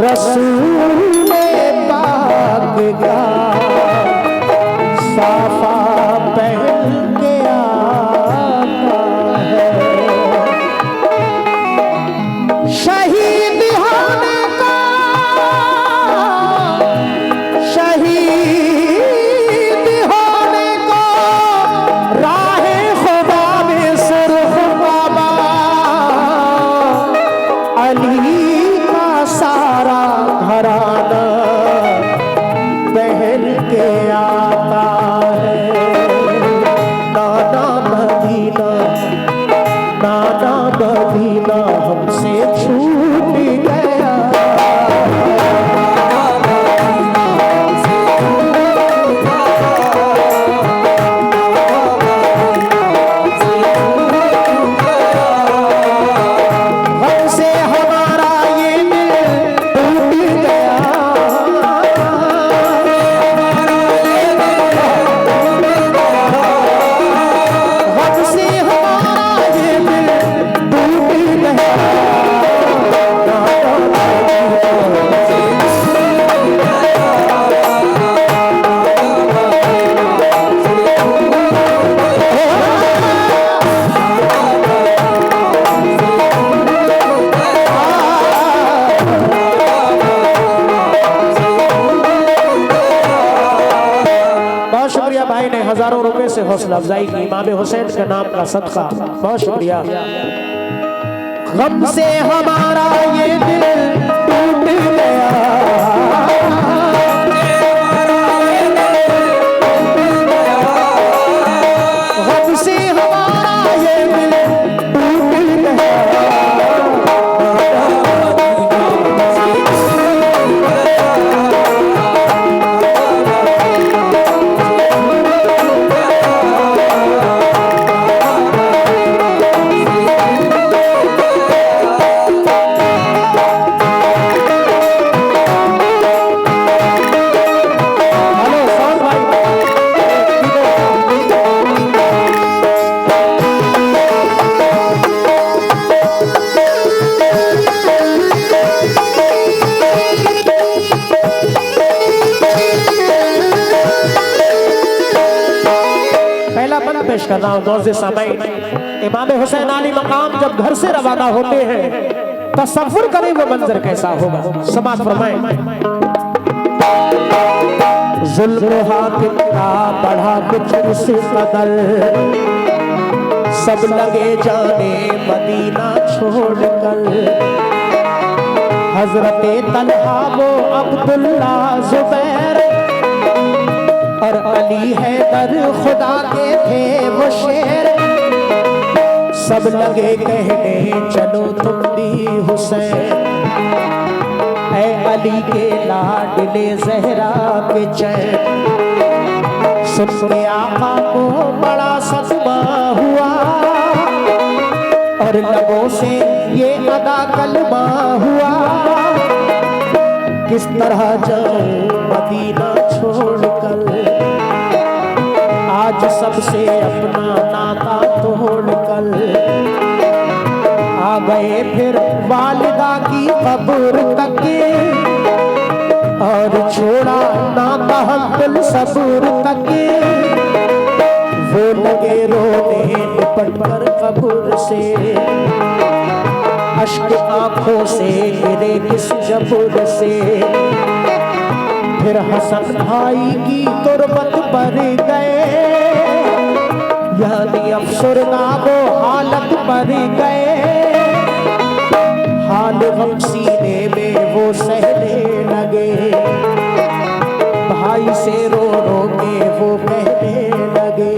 रसूल पाक का साफा पहन के आता है। शहीद होने का शहीद होने को राहे खुदा में सुर्ख बाबा अली का सारा घराना पहन के आता है। नाना मदीना नाना मदीना हमसे छूट गया। हमसे हमारा ये दिल टूट गया। हमसे हमारा ये दिल टूट गया। बहुत शुक्रिया भाई ने हजारों रुपए से हौसला अफजाई की। इमाम हुसैन के नाम का सदका, बहुत शुक्रिया। गम से हमारा ये दिल टूट गया। गम से हमारा ये दिल टूट गया। हेलो साउंड भाई। पहला बंद पेश कर रहा हूँ दोस्त सामईन। इमाम हुसैन अली मकाम जब घर से रवाना होते हैं, तसव्वुर करें वो मंजर कैसा होगा। समाज फरमाएं। जुल्म हाकिम का बढ़ा कुछ उस कदर, सब लगे जाने मदीना छोड़कर। हजरते तलहा वो अब्दुल्ला जुबैर और अली हैदर खुदा के थे वो शेर। सब लगे कहने चलो तुम भी हुसैन, ऐ अली के लाडले ज़हरा के चैन। सुन के आका को बड़ा सदमा हुआ और लबों से ये अदा कलमा हुआ। किस तरह जाऊं मदीना छोड़कर, आज सबसे अपना नाता तोड़कर। आ गए फिर वालिदा की कब्र तक और छोड़ा नाता हम दिल सबूर तक। वो लगे रोने लिपट कर कब्र से, अश्क आंखों से गिरे किस जबूर से। फिर हसन भाई की तुरबत पर गए, यानी अफसरदा वो हालत पर गए। हाल गम सीने में वो सहने लगे, भाई से रो रो के वो कहने लगे।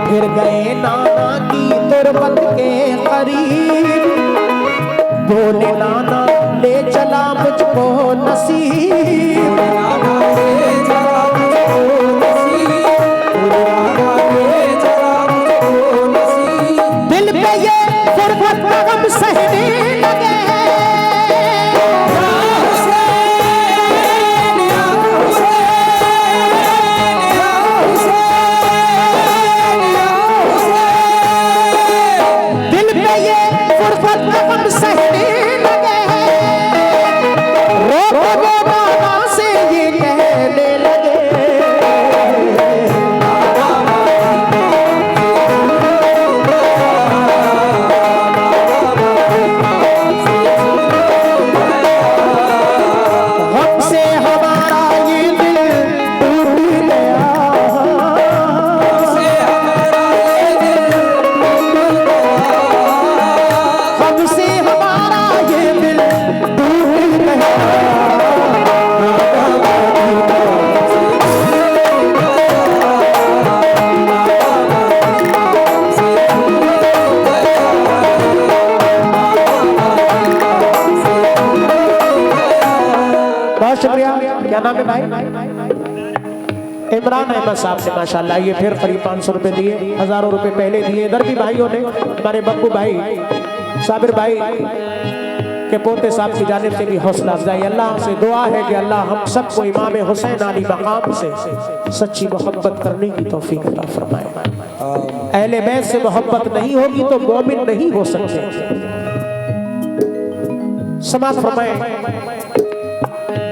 फिर गए नाना की तुरबत के करीब, बोले नाना ले चला मुझको नसीब। दिल पे ये गुर्बत का गम सहने लगे। दिल पे ये गुर्बत का गम सहने लगे। क्या नाम है भाई? इमरान अहमद साहब से माशाल्लाह ये फिर करीब 500 रुपए दिए, हजारों रुपए पहले दिए। इधर भी भाइयों ने, हमारे बब्बू भाई, साबिर भाई के पोते साहब की जानिब से भी हौसला अफजाई। अल्लाह से दुआ है कि अल्लाह हम सबको इमाम हुसैन अली मकाम से सच्ची मोहब्बत करने की तौफीक अता फरमाए। अहले बैत से मोहब्बत नहीं होगी तो मोमिन नहीं हो सकते। समाज फरमाए,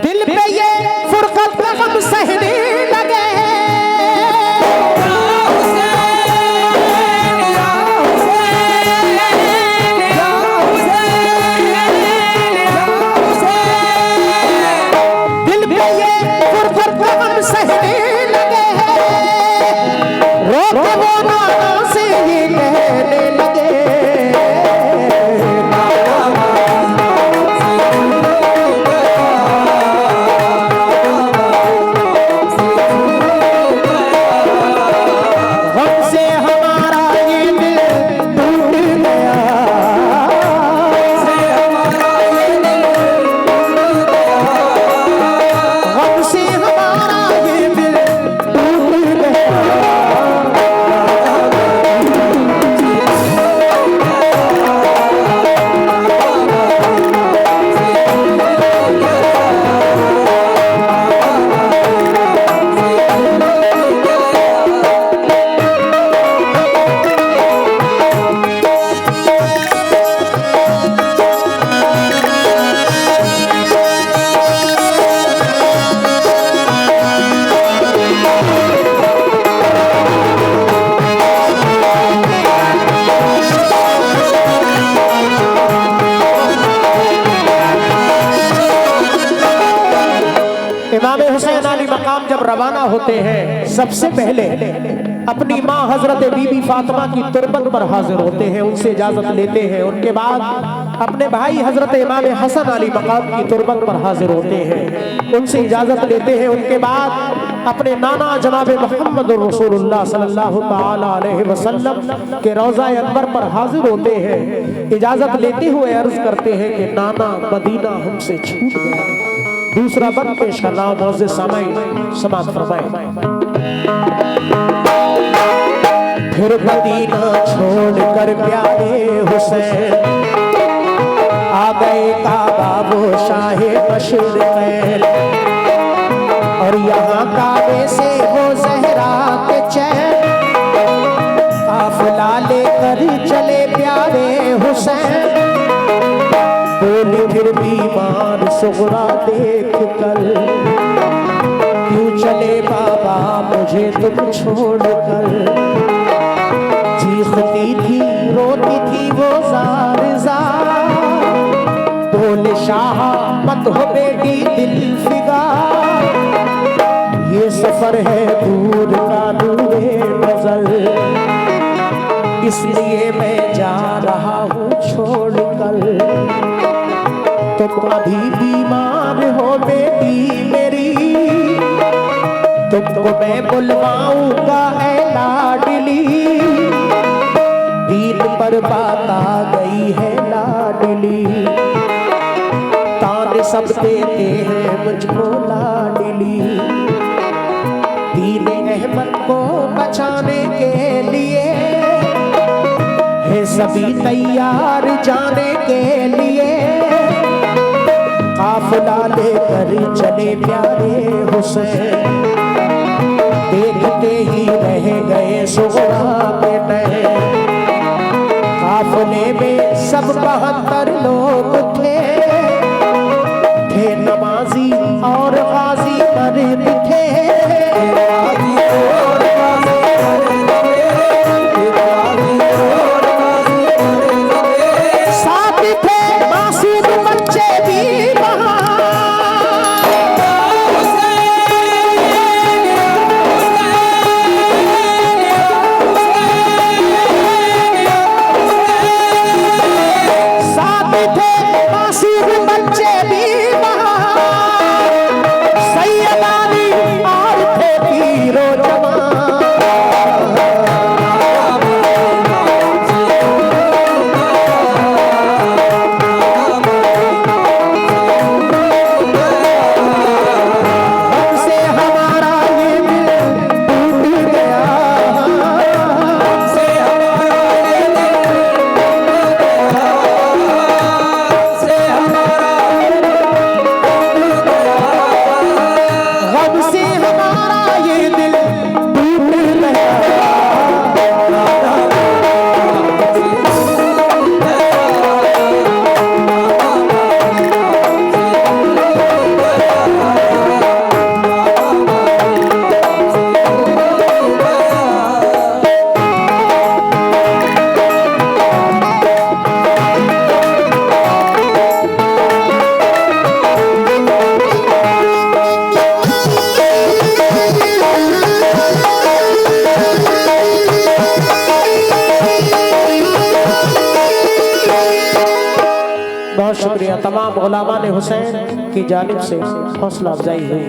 दिल पे ये फुरकत का गम सहने लगे, दिल पे ये फुरकत का गम सहने लगे, रोके वो नाना से ये कहने लगे, इमाम हुसैन अली मकाम जब रवाना होते हैं सबसे पहले अपनी माँ हजरत बीबी फातिमा की तुरबत पर हाजिर होते हैं, उनसे इजाजत लेते हैं। उनके बाद अपने भाई हजरत इमाम हसन अली मकाम की तुरबत पर हाजिर होते हैं, उनसे इजाजत लेते हैं। उनके बाद अपने नाना जनाब मोहम्मद रसूलुल्लाह सल्लल्लाहु अलैहि वसल्लम के रोज़ा अनवर पर हाजिर होते हैं। इजाजत लेते हुए अर्ज करते हैं कि नाना मदीना हमसे छूट गया। दूसरा बंद पेश करना मौज़े सामाई समात फरमाए। फिर मदीना छोड़कर प्यारे हुसैन आ गए काबा वो शाहे मशरिक़, और यहाँ काबे से वो ज़हरा के चैन काफिला लेकर चले प्यारे हुसैन। बोली फिर बीमार सुगरा देख कर, क्यों चले बाबा मुझे तुम छोड़ कर। चीखती थी रोती थी वो ज़ार ज़ार, बोले शाह मत हो बेटी दिल फिगार, ये सफर है दूर का दूरे नजर, इसलिए मैं जा रहा हूँ छोड़ कर। तुम अभी बीमार हो बेटी मेरी, तुमको मैं बुलवाऊंगा ऐ लाडली, दीन पर बात आ गई है लाडली, ताने सब देते हैं मुझको लाडली। दीन अहमद को बचाने के लिए है सभी तैयार जाने के लिए, काफिला लेकर चले प्यारे हुसैन। देखते ही रह गए सुगरा के नैन, काफिले में सब 72 लोग थे नमाजी और गाजी मर्द थे। साथ थे मासूम बच्चे भी सैयद अली शुक्रिया। तमाम उलमा ने हुसैन की जानिब से हौसला अफजाई हुई,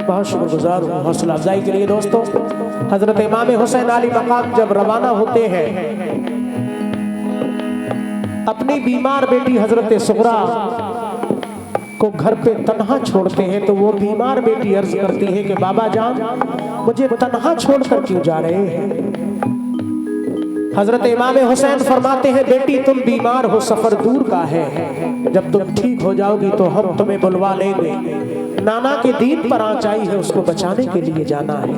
बहुत शुक्रगुजार हूँ हौसला अफजाई के लिए। दोस्तों, हजरत इमाम हुसैन आली मकाम जब रवाना होते हैं, अपनी बीमार बेटी हजरत सुगरा को घर पे तन्हा छोड़ते हैं, तो वो बीमार बेटी अर्ज करती है कि बाबा जान, मुझे तन्हा छोड़कर क्यों जा रहे हैं? हजरत इमाम हुसैन फरमाते हैं, बेटी तुम बीमार हो, सफर दूर का है, जब तुम ठीक हो जाओगी तो हम तुम्हें बुलवा लेंगे। नाना के दीन पर आँच आई है, उसको बचाने के लिए जाना है,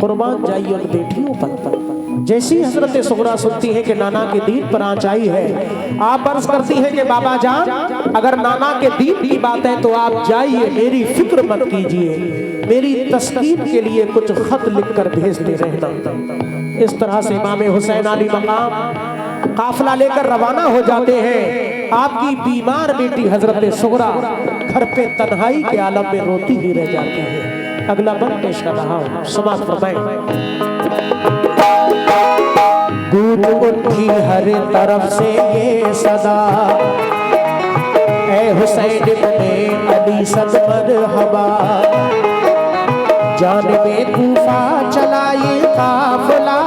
कुर्बान जाइए उन बेटियों पर। जैसी हजरत सुगरा सुनती है कि नाना के दीन पर आँच आई है, आप अर्ज करती है कि बाबा जान, अगर नाना के दीन की बात है तो आप जाइए, मेरी फिक्र मत कीजिए, मेरी तस्कीन के लिए कुछ खत लिखकर भेजते रहना। इस तरह से इमाम हुसैन अली मकाम काफिला लेकर रवाना हो जाते हैं। आपकी बीमार बेटी हजरत सुगरा घर पे तन्हाई के आलम में रोती ही रह जाती है। अगला बंद पेश कर रहा हूं, समाप्त फरमाएं। गूंज उठी हर तरफ से ये सदा, ऐ हुसैन इब्ने अली सद मरहबा, जानिबे कूफा चला ये काफिला,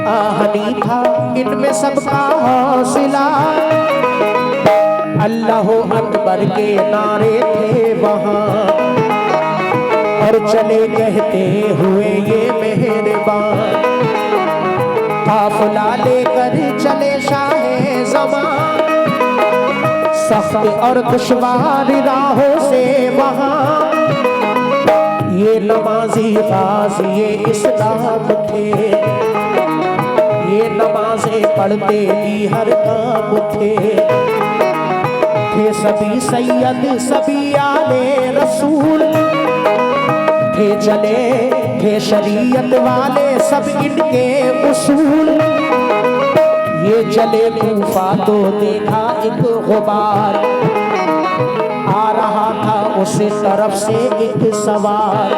आहनी था इनमें सबका हौसला, अल्लाह अकबर के नारे थे वहाँ, और चले कहते हुए ये मेहरबान, काफिला लेकर चले शाहे ज़मान, सख्त और दुश्वार राहों से वहाँ, ये नमाजी गाज़ी इस्लाम थे, ये नमाज़ें पढ़ते भी हर काम थे सभी सैयद सभी आले रसूल थे, चले थे शरीयत वाले सब इनके उसूल, ये चले कूफा तो देखा एक गुबार, आ रहा था उस तरफ से एक सवार,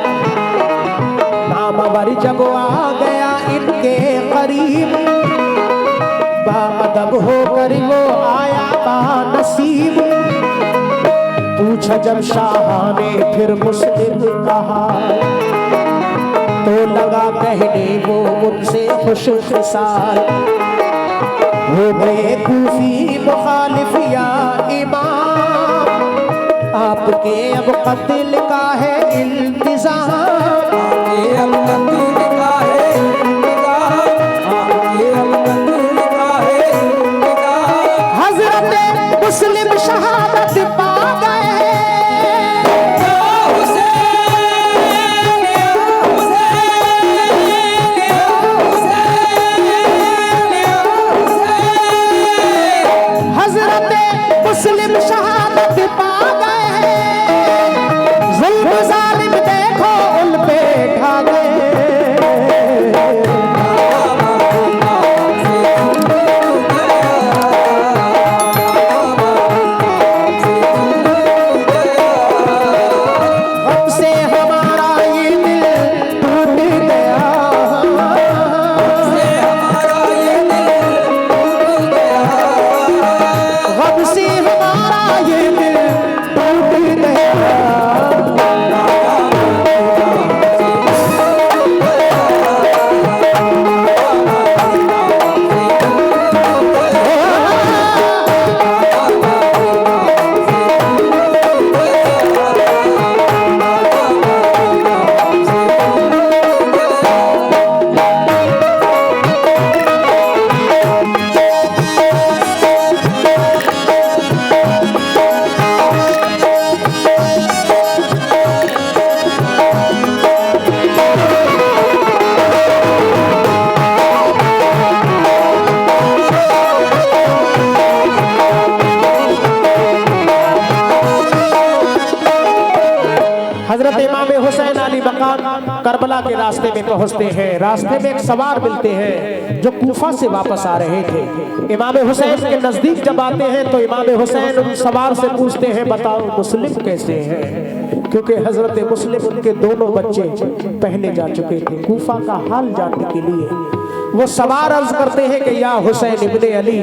नामवर जब आ गया इनके करीब, बाअदब होकर वो आया बानसीब, पूछा जब शाह ने फिर मुस्लिम कहा, तो लगा कहने वो उनसे खुश खिसाल, हो गए कूफी मुखालिफ या इमाम, आपके अब कत्ल का है इल्तिज़ाम, आपके अब कत्ल का है इल्तिज़ाम, आपके अब कत्ल का है इल्तिज़ाम, हज़रत मुस्लिम शहादत पा गए, मुस्लिम शहादत पा गए, ज़ुल्म ज़ालिम देखो उन पे ढा गए, हमसे हमारा ये दिल टूट गया, हमसे हमारा ये दिल टूट गया, हमसे ये दिल टूट गया, हजरत इमाम हुसैन अली मकाम करबला के रास्ते में पहुंचते हैं। रास्ते में एक सवार मिलते हैं जो कूफा से वापस आ रहे थे। इमाम हुसैन के नजदीक जब आते हैं तो इमाम हुसैन उन सवार से पूछते हैं, बताओ मुस्लिम कैसे हैं? क्योंकि हजरत मुस्लिम उनके दोनों बच्चे पहले जा चुके थे। कूफा का हाल जानने के लिए वो सवार अर्ज करते हैं कि या हुसैन इब्ने अली,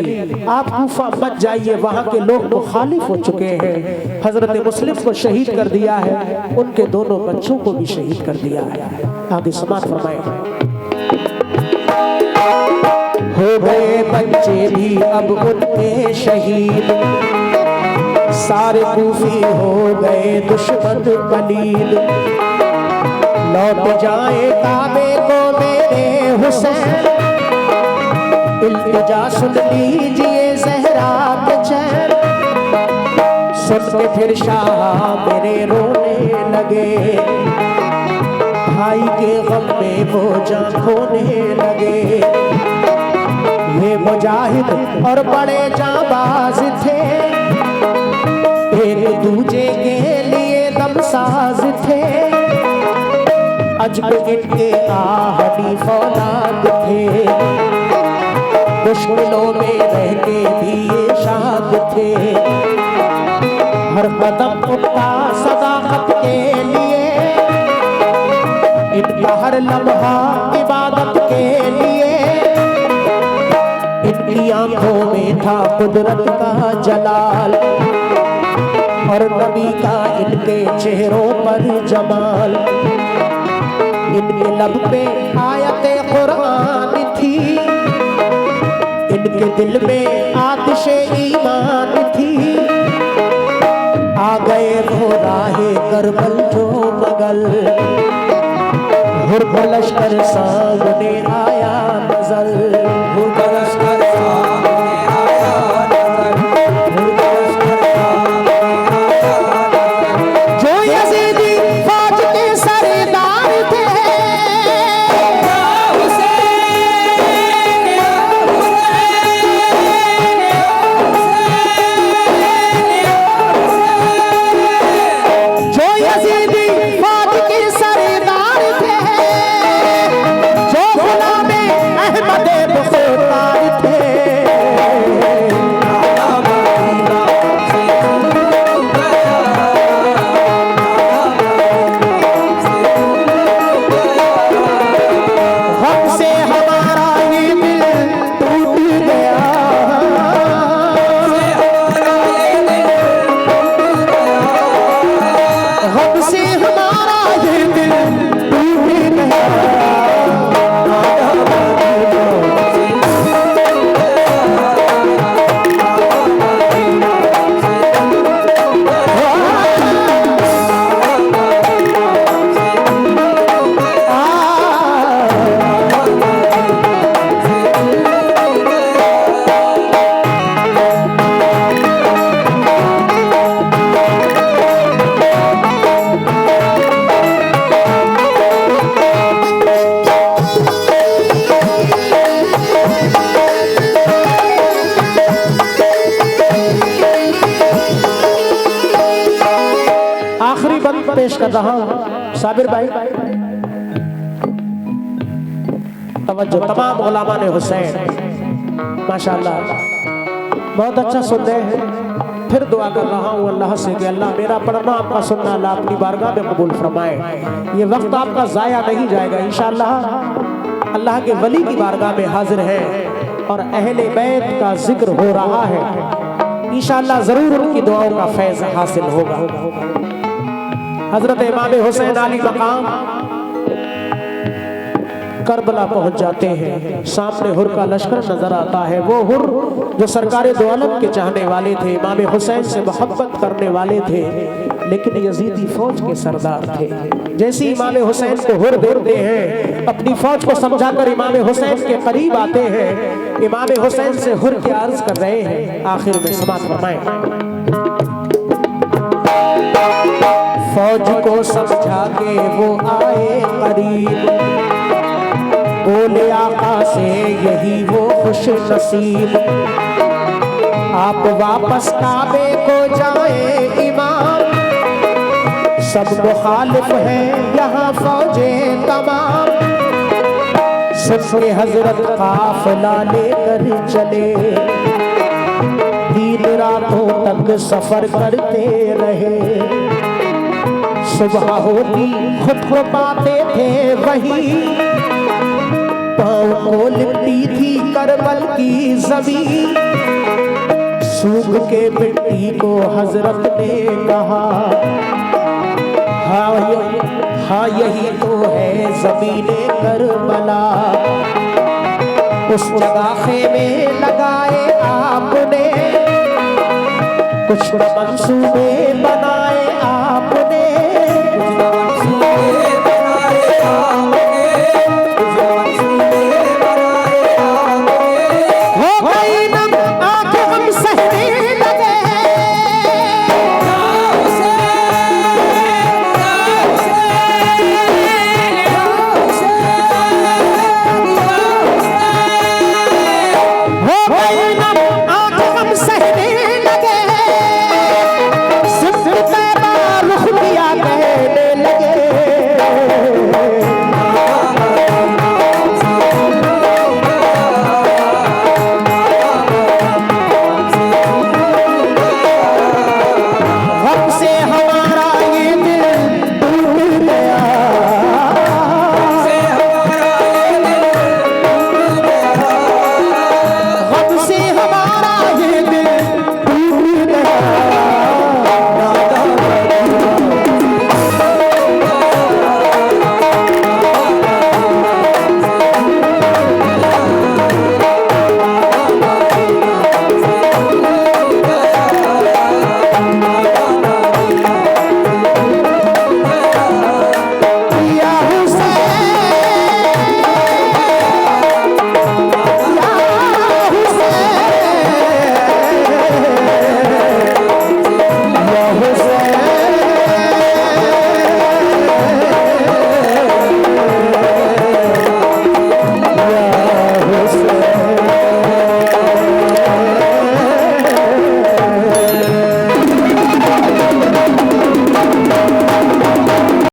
आप कूफा मत जाइए, वहां के लोग मुखालिफ हो चुके हैं। हजरत मुस्लिम को शहीद कर दिया है, उनके दोनों बच्चों को भी शहीद कर दिया है। आगे समाप्त फरमाए। हो गए बच्चे भी अब उनके शहीद, सारे कूफी हो गए दुश्मन पलीद। लौट जाए काबे को मेरे हुसैन, इल्तिजा सुन लीजिए ज़हरा के चैन। सुन के फिर शाह मेरे रोने लगे, भाई के गम में वो जान खोने लगे। ये मुजाहिद और बड़े जाबाज थे, एक दूजे के लिए दमसाज थे। अजब इनके आहनी फौलाद थे, मुश्किलों में रह के भी ये शाद थे। हर कदम उनका सदाकत के लिए, इनका हर लम्हा इबादत के लिए। इनकी आंखों में था कुदरत का जलाल, और नबी का इनके चेहरों पर जमाल। इनके लब पे आयते कुरान थी, इनके दिल में आतिशे ईमान थी। आ गए वो राहे करबल जो मगल, हुर्ब लश्कर सामने आया नजर। हुर्ब लश्कर सामने आया नजर, हुर्ब लश्कर सामने आया नजर। जो यजीदी फौज के सरदार थे, पेश कर रहा हूं साबिर भाई। तवज्जो तमाम उलमा ने हुसैन माशाअल्लाह बहुत अच्छा सुन रहे हैं। फिर दुआ कर रहा हूँ अल्लाह से कि अल्लाह मेरा पढ़ना आपका सुनना अल्लाह अपनी बारगाह में कबूल फरमाए। ये वक्त आपका ज़ाया नहीं जाएगा इंशाअल्लाह। अल्लाह के वली की बारगाह में हाजिर है और अहले बैत का जिक्र हो रहा है। इंशाअल्लाह ज़रूर उनकी दुआओं का फैज़ हासिल होगा। हजरत इमाम हुसैन अली मकाम करबला पहुंच जाते हैं। सामने हुर का लश्कर नजर आता है। वो हुर जो सरकारे दो आलम के चाहने वाले थे, इमाम हुसैन से मोहब्बत करने वाले थे, लेकिन यजीदी फौज के सरदार थे। जैसे इमाम हुसैन को हुर देते हैं, अपनी फौज को समझाकर इमाम हुसैन के करीब आते हैं। इमाम हुसैन से हुर की अर्ज कर रहे हैं। आखिर में समाप्त फरमाएं। फौज को समझा के वो आए करीब, बोले आका से यही वो खुश नसीब। आप वापस काबे को जाए इमाम, सब मुखालिफ है यहाँ फौजे तमाम। सबसे हजरत काफिला लेकर चले, 3 रातों तक सफर करते रहे। सुबह होती खुद को पाते थे वही, पाँव को लिपटे मिट्टी थी करबल की जमीन, सूख के मिट्टी को हजरत ने कहा हाँ यही तो है ज़मीने करबला। उस जगह खेमे लगा